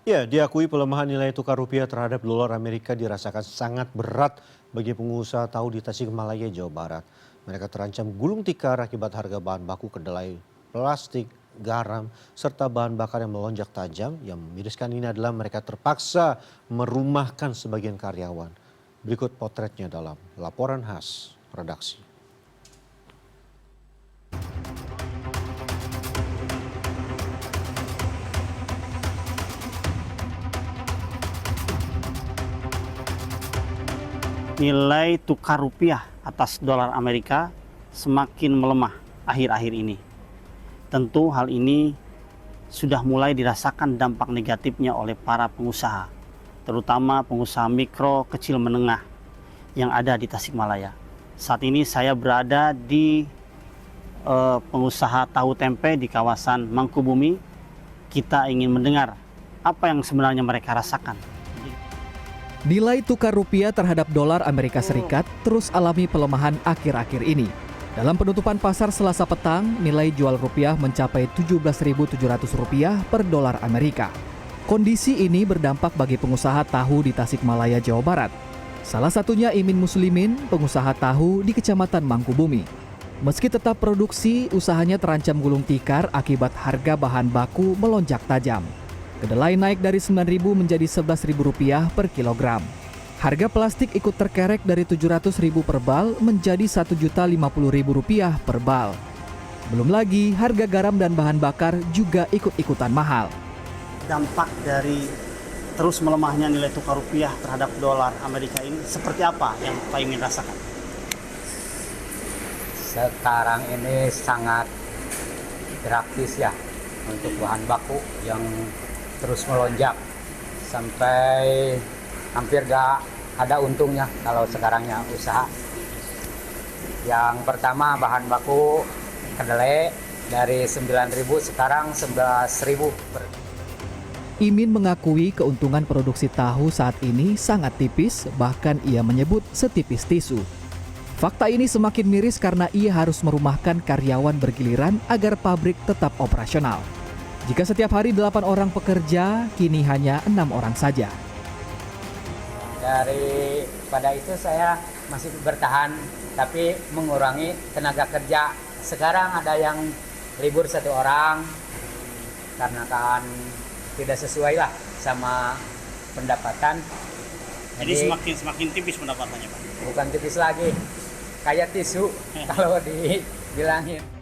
Ya, diakui pelemahan nilai tukar rupiah terhadap dolar Amerika dirasakan sangat berat bagi pengusaha tahu di Tasikmalaya, Jawa Barat. Mereka terancam gulung tikar akibat harga bahan baku kedelai, plastik, garam, serta bahan bakar yang melonjak tajam. Yang memiriskan ini adalah mereka terpaksa merumahkan sebagian karyawan. Berikut potretnya dalam laporan khas redaksi. Nilai tukar rupiah atas dolar Amerika semakin melemah akhir-akhir ini. Tentu hal ini sudah mulai dirasakan dampak negatifnya oleh para pengusaha, terutama pengusaha mikro, kecil, menengah yang ada di Tasikmalaya. Saat ini saya berada di pengusaha tahu tempe di kawasan Mangkubumi. Kita ingin mendengar apa yang sebenarnya mereka rasakan. Nilai tukar rupiah terhadap dolar Amerika Serikat terus alami pelemahan akhir-akhir ini. Dalam penutupan pasar Selasa petang, nilai jual rupiah mencapai Rp17.700 per dolar Amerika. Kondisi ini berdampak bagi pengusaha tahu di Tasikmalaya, Jawa Barat. Salah satunya Imin Muslimin, pengusaha tahu di Kecamatan Mangkubumi. Meski tetap produksi, usahanya terancam gulung tikar akibat harga bahan baku melonjak tajam. Kedelai naik dari Rp9.000 menjadi Rp11.000 per kilogram. Harga plastik ikut terkerek dari Rp700.000 per bal menjadi Rp1.050.000 per bal. Belum lagi harga garam dan bahan bakar juga ikut-ikutan mahal. Dampak dari terus melemahnya nilai tukar rupiah terhadap dolar Amerika ini seperti apa yang Pak Imin rasakan? Sekarang ini sangat drastis ya untuk bahan baku yang terus melonjak sampai hampir gak ada untungnya kalau sekarangnya usaha. Yang pertama bahan baku kedelai dari 9.000 sekarang 11.000. Imin mengakui keuntungan produksi tahu saat ini sangat tipis, bahkan ia menyebut setipis tisu. Fakta ini semakin miris karena ia harus merumahkan karyawan bergiliran agar pabrik tetap operasional. Jika setiap hari 8 orang pekerja, kini hanya 6 orang saja. Daripada itu saya masih bertahan, tapi mengurangi tenaga kerja. Sekarang ada yang libur 1 orang, karena kan tidak sesuai lah sama pendapatan. Jadi semakin tipis pendapatannya, Pak? Bukan tipis lagi, kayak tisu kalau dibilangin.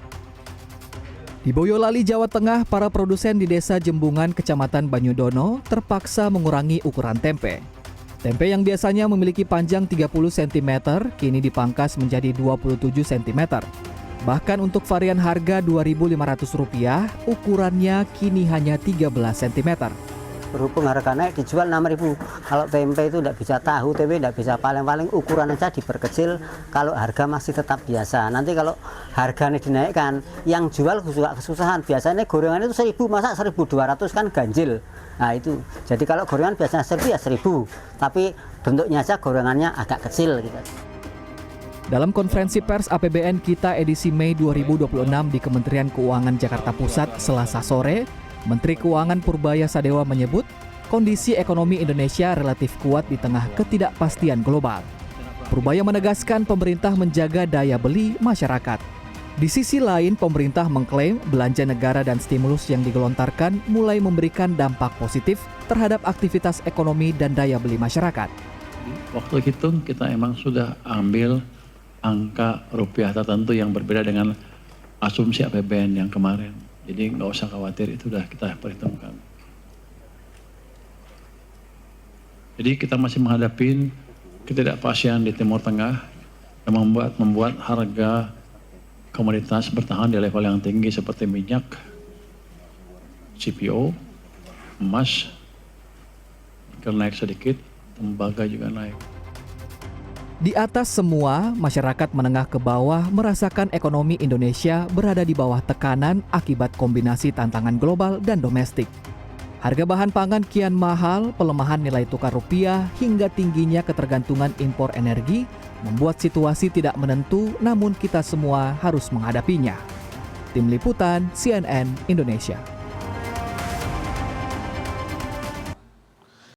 Di Boyolali, Jawa Tengah, para produsen di Desa Jembungan, Kecamatan Banyudono terpaksa mengurangi ukuran tempe. Tempe yang biasanya memiliki panjang 30 cm kini dipangkas menjadi 27 cm. Bahkan untuk varian harga Rp2.500, ukurannya kini hanya 13 cm. Berhubung harga naik dijual 6.000. Kalau tempe itu tidak bisa tahu, tempe tidak bisa, paling-paling ukuran aja diperkecil kalau harga masih tetap biasa. Nanti kalau harganya dinaikkan, yang jual juga kesusahan. Biasanya gorengan itu 1.000, masa 1.200 kan ganjil. Nah itu, jadi kalau gorengan biasanya 1.000 ya 1.000, tapi bentuknya aja gorengannya agak kecil gitu. Dalam konferensi pers APBN Kita edisi Mei 2026 di Kementerian Keuangan Jakarta Pusat Selasa sore, Menteri Keuangan Purbaya Sadewa menyebut kondisi ekonomi Indonesia relatif kuat di tengah ketidakpastian global. Purbaya menegaskan pemerintah menjaga daya beli masyarakat. Di sisi lain, pemerintah mengklaim belanja negara dan stimulus yang digelontarkan mulai memberikan dampak positif terhadap aktivitas ekonomi dan daya beli masyarakat. Waktu hitung kita emang sudah ambil angka rupiah tertentu yang berbeda dengan asumsi APBN yang kemarin. Jadi nggak usah khawatir, itu sudah kita perhitungkan. Jadi kita masih menghadapi ketidakpastian di Timur Tengah yang membuat harga komoditas bertahan di level yang tinggi seperti minyak, CPO, emas, naik sedikit, tembaga juga naik. Di atas semua, masyarakat menengah ke bawah merasakan ekonomi Indonesia berada di bawah tekanan akibat kombinasi tantangan global dan domestik. Harga bahan pangan kian mahal, pelemahan nilai tukar rupiah, hingga tingginya ketergantungan impor energi membuat situasi tidak menentu, namun kita semua harus menghadapinya. Tim Liputan CNN Indonesia.